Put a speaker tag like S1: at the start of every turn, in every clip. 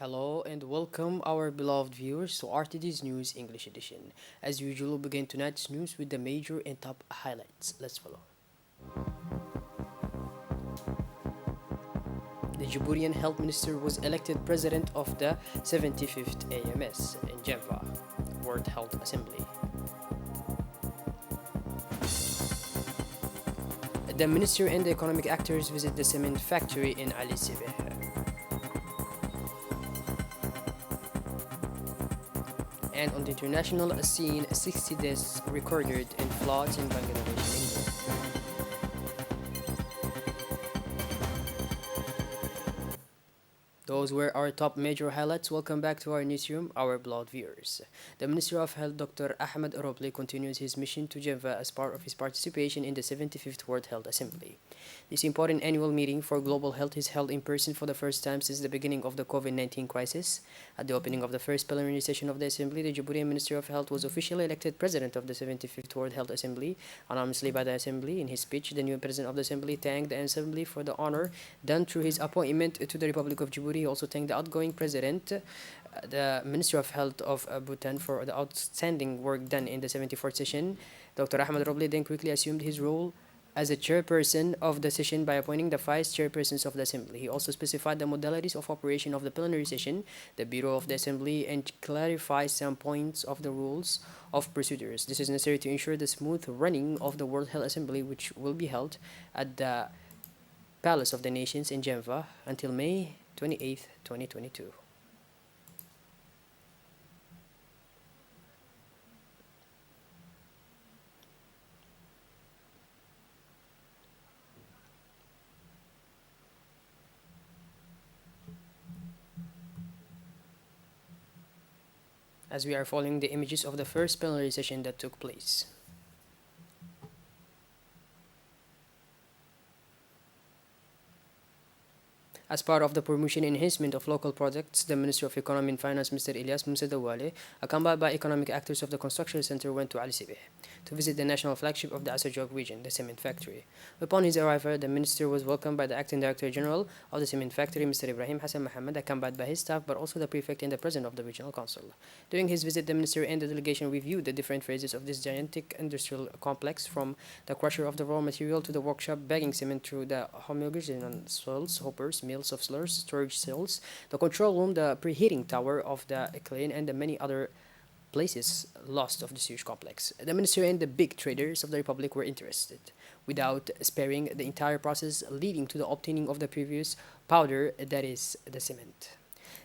S1: Hello and welcome our beloved viewers to RTD's News English Edition. As usual, we'll begin tonight's news with the major and top highlights. Let's follow. The Djiboutian Health Minister was elected President of the 75th AMS in Geneva World Health Assembly. The Minister and the economic actors visit the cement factory in Ali Sibeh. And on the international scene, 60 deaths recorded in floods in Bangladesh and India. Those were our top major highlights. Welcome back to our newsroom, our beloved viewers. The Minister of Health, Dr. Ahmed Robli, continues his mission to Geneva as part of his participation in the 75th World Health Assembly. This important annual meeting for global health is held in person for the first time since the beginning of the COVID-19 crisis. At the opening of the first plenary session of the Assembly, the Djiboutian Minister of Health was officially elected President of the 75th World Health Assembly, anonymously by the Assembly. In his speech, the new President of the Assembly thanked the Assembly for the honor done through his appointment to the Republic of Djibouti. He also thanked the outgoing President, the Minister of Health of Bhutan, for the outstanding work done in the 74th session. Dr. Ahmed Robli then quickly assumed his role as a chairperson of the session by appointing the vice chairpersons of the Assembly. He also specified the modalities of operation of the plenary session, the Bureau of the Assembly, and clarified some points of the rules of procedures. This is necessary to ensure the smooth running of the World Health Assembly, which will be held at the Palace of the Nations in Geneva until May 28th, 2022. As we are following the images of the first plenary session that took place. As part of the promotion and enhancement of local products, the Minister of Economy and Finance, Mr. Ilyas Moussa Dawale, accompanied by economic actors of the construction center, went to Ali Sibeh to visit the national flagship of the Asajog region, the cement factory. Upon his arrival, the minister was welcomed by the acting director general of the cement factory, Mr. Ibrahim Hassan Mohammed, accompanied by his staff, but also the prefect and the president of the regional council. During his visit, the minister and the delegation reviewed the different phases of this gigantic industrial complex, from the crusher of the raw material to the workshop bagging cement through the homogenization cells, hoppers, mills of slurs, storage cells, the control room, the preheating tower of the Eclane, and the many other places lost of this huge complex. The minister and the big traders of the republic were interested, without sparing the entire process leading to the obtaining of the previous powder, that is, the cement.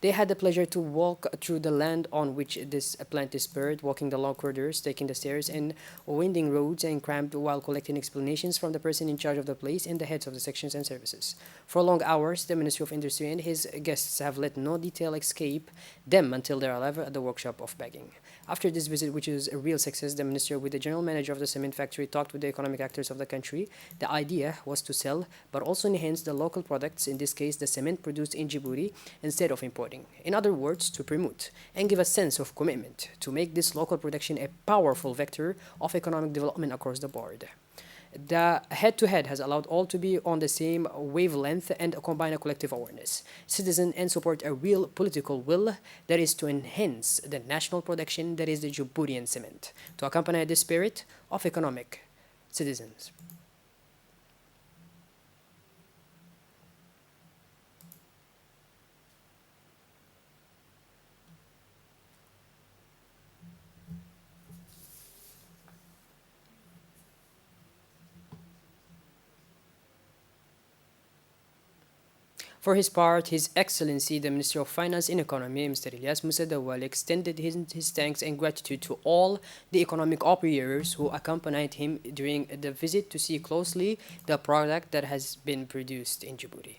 S1: They had the pleasure to walk through the land on which this plant is buried, walking the long corridors, taking the stairs and winding roads, and cramped while collecting explanations from the person in charge of the place and the heads of the sections and services. For long hours, the Ministry of Industry and his guests have let no detail escape them until their arrival at the workshop of bagging. After this visit, which is a real success, the minister with the general manager of the cement factory talked with the economic actors of the country. The idea was to sell, but also enhance the local products, in this case the cement produced in Djibouti, instead of importing. In other words, to promote and give a sense of commitment to make this local production a powerful vector of economic development across the board. The head-to-head has allowed all to be on the same wavelength and combine a collective awareness, citizen, and support a real political will, that is to enhance the national production, that is the Djiboutian cement, to accompany the spirit of economic citizens. For his part, His Excellency the Minister of Finance and Economy, Mr. Ilyas Moussa Dawale, extended his thanks and gratitude to all the economic operators who accompanied him during the visit to see closely the product that has been produced in Djibouti.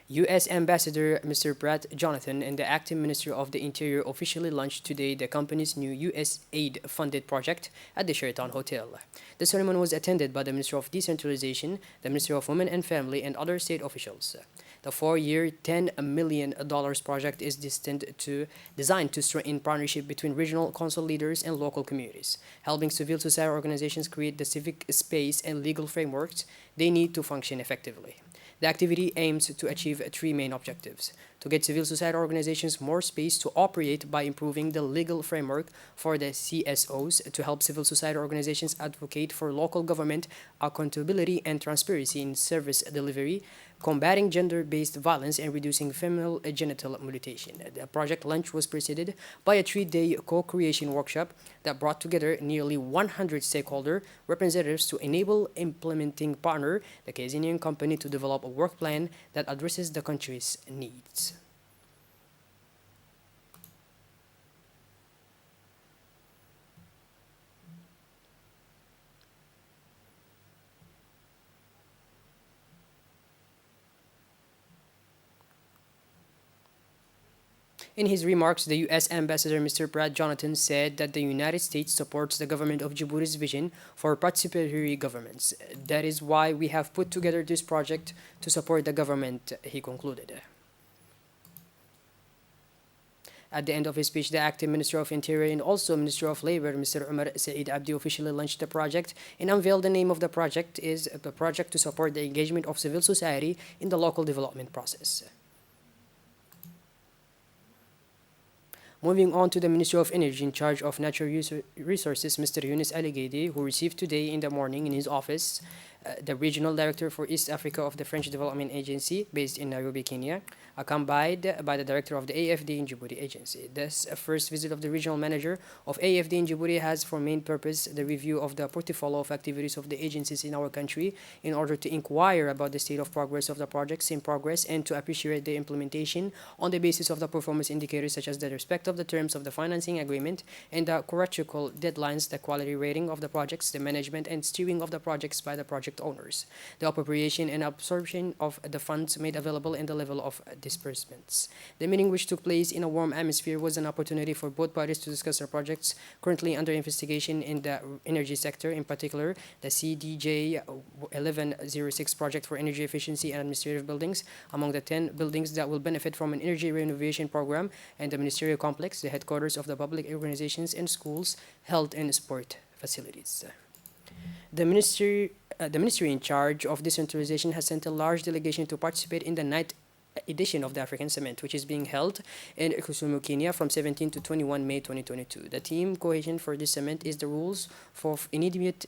S1: U.S. Ambassador Mr. Brett Jonathan and the acting Minister of the Interior officially launched today the company's new U.S. aid-funded project at the Sheraton Hotel. The ceremony was attended by the Minister of Decentralization, the Minister of Women and Family, and other state officials. The four-year, $10 million project is designed to strengthen partnership between regional council leaders and local communities, helping civil society organizations create the civic space and legal frameworks they need to function effectively. The activity aims to achieve three main objectives: to get civil society organizations more space to operate by improving the legal framework for the CSOs, to help civil society organizations advocate for local government accountability and transparency in service delivery, combating gender-based violence, and reducing female genital mutilation. The project launch was preceded by a three-day co-creation workshop that brought together nearly 100 stakeholder representatives to enable implementing partner, the Kazinian company, to develop a work plan that addresses the country's needs. In his remarks, the U.S. Ambassador Mr. Brad Jonathan said that the United States supports the government of Djibouti's vision for participatory governments. That is why we have put together this project to support the government, he concluded. At the end of his speech, the acting Minister of Interior and also Minister of Labor, Mr. Umar Saeed Abdi, officially launched the project and unveiled the name of the project is the project to support the engagement of civil society in the local development process. Moving on to the Ministry of Energy in charge of natural resources, Mr. Yunus Ali Ghaidi, who received today in the morning in his office the Regional Director for East Africa of the French Development Agency, based in Nairobi, Kenya, accompanied by the Director of the AFD in Djibouti Agency. This first visit of the Regional Manager of AFD in Djibouti has for main purpose the review of the portfolio of activities of the agencies in our country in order to inquire about the state of progress of the projects in progress and to appreciate the implementation on the basis of the performance indicators such as the respect of the terms of the financing agreement and the theoretical deadlines, the quality rating of the projects, the management and steering of the projects by the project owners, the appropriation and absorption of the funds made available, and the level of disbursements. The meeting, which took place in a warm atmosphere, was an opportunity for both parties to discuss their projects currently under investigation in the energy sector, in particular the CDJ 1106 project for energy efficiency and administrative buildings, among the 10 buildings that will benefit from an energy renovation program, and the ministerial complex, the headquarters of the public organizations and schools, health and sport facilities. The ministry in charge of decentralization has sent a large delegation to participate in the ninth edition of the African Summit, which is being held in Kisumu, Kenya from 17 to 21 May 2022. The theme cohesion for this summit is the rules for immediate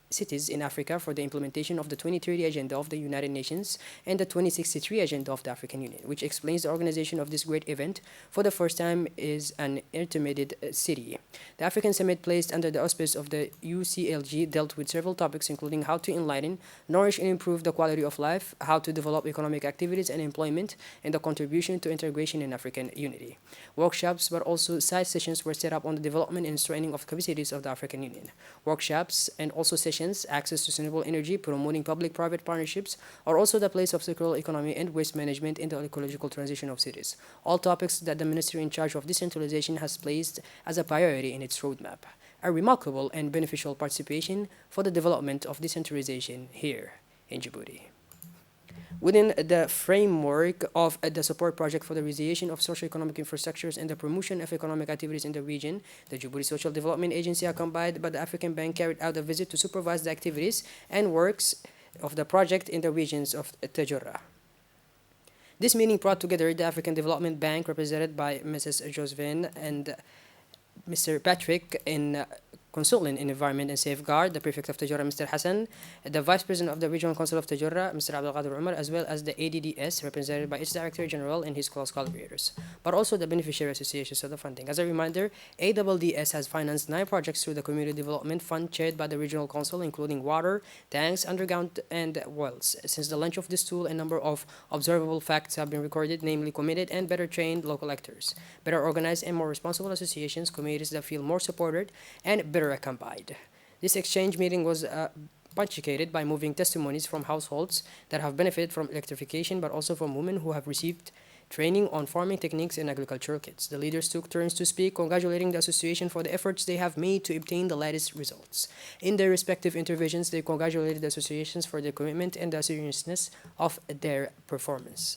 S1: cities in Africa for the implementation of the 2030 Agenda of the United Nations and the 2063 Agenda of the African Union, which explains the organization of this great event for the first time is an intermediate city. The African Summit, placed under the auspices of the UCLG, dealt with several topics including how to enlighten, nourish and improve the quality of life, how to develop economic activities and employment, and the contribution to integration in African unity. Workshops but also side sessions were set up on the development and strengthening of capacities of the African Union. Workshops and also sessions, access to sustainable energy, promoting public-private partnerships, are also the place of circular economy and waste management in the ecological transition of cities. All topics that the ministry in charge of decentralization has placed as a priority in its roadmap. A remarkable and beneficial participation for the development of decentralization here in Djibouti. Within the framework of the support project for the realization of socio-economic infrastructures and the promotion of economic activities in the region, the Djibouti Social Development Agency, accompanied by the African Bank, carried out a visit to supervise the activities and works of the project in the regions of Tajura. This meeting brought together the African Development Bank, represented by Mrs. Josephine and Mr. Patrick, in Consultant in Environment and Safeguard, the Prefect of Tajura, Mr. Hassan, the Vice President of the Regional Council of Tajura, Mr. Abdul Qadir Umar, as well as the ADDS, represented by its Director General and his close collaborators, but also the beneficiary associations of the funding. As a reminder, ADDS has financed 9 projects through the Community Development Fund chaired by the Regional Council, including water, tanks, underground, and wells. Since the launch of this tool, a number of observable facts have been recorded, namely committed and better trained local actors, better organized and more responsible associations, communities that feel more supported, and better accompanied. This exchange meeting was punctuated by moving testimonies from households that have benefited from electrification, but also from women who have received training on farming techniques and agricultural kits. The leaders took turns to speak, congratulating the association for the efforts they have made to obtain the latest results. In their respective interventions, they congratulated the associations for their commitment and the seriousness of their performance.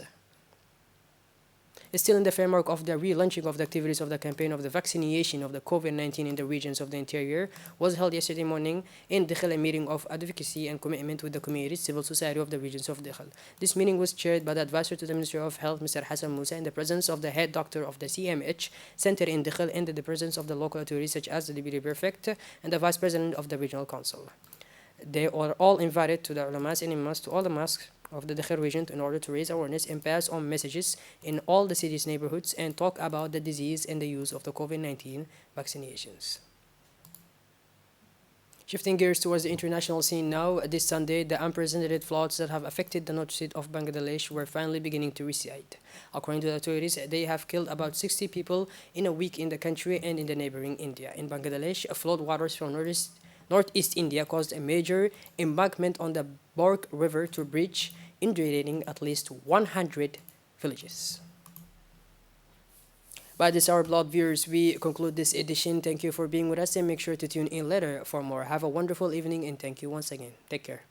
S1: Still in the framework of the relaunching of the activities of the campaign of the vaccination of the COVID-19 in the regions of the interior, was held yesterday morning in Dakhil a meeting of advocacy and commitment with the community, civil society of the regions of Dakhil. This meeting was chaired by the advisor to the Ministry of Health, Mr. Hassan Musa, in the presence of the head doctor of the CMH Center in Dakhil and the presence of the local authorities such as the deputy prefect and the vice president of the regional council. They are all invited to the ulamas and imams to all the mosques of the Dakhil region in order to raise awareness and pass on messages in all the city's neighborhoods and talk about the disease and the use of the COVID-19 vaccinations. Shifting gears towards the international scene now, this Sunday, the unprecedented floods that have affected the north state of Bangladesh were finally beginning to recede. According to the authorities, they have killed about 60 people in a week in the country and in the neighboring India. In Bangladesh, flood waters from northeast India caused a major embankment on the Borg River to breach, inundating at least 100 villages. By this, our blood viewers, we conclude this edition. Thank you for being with us and make sure to tune in later for more. Have a wonderful evening and thank you once again. Take care.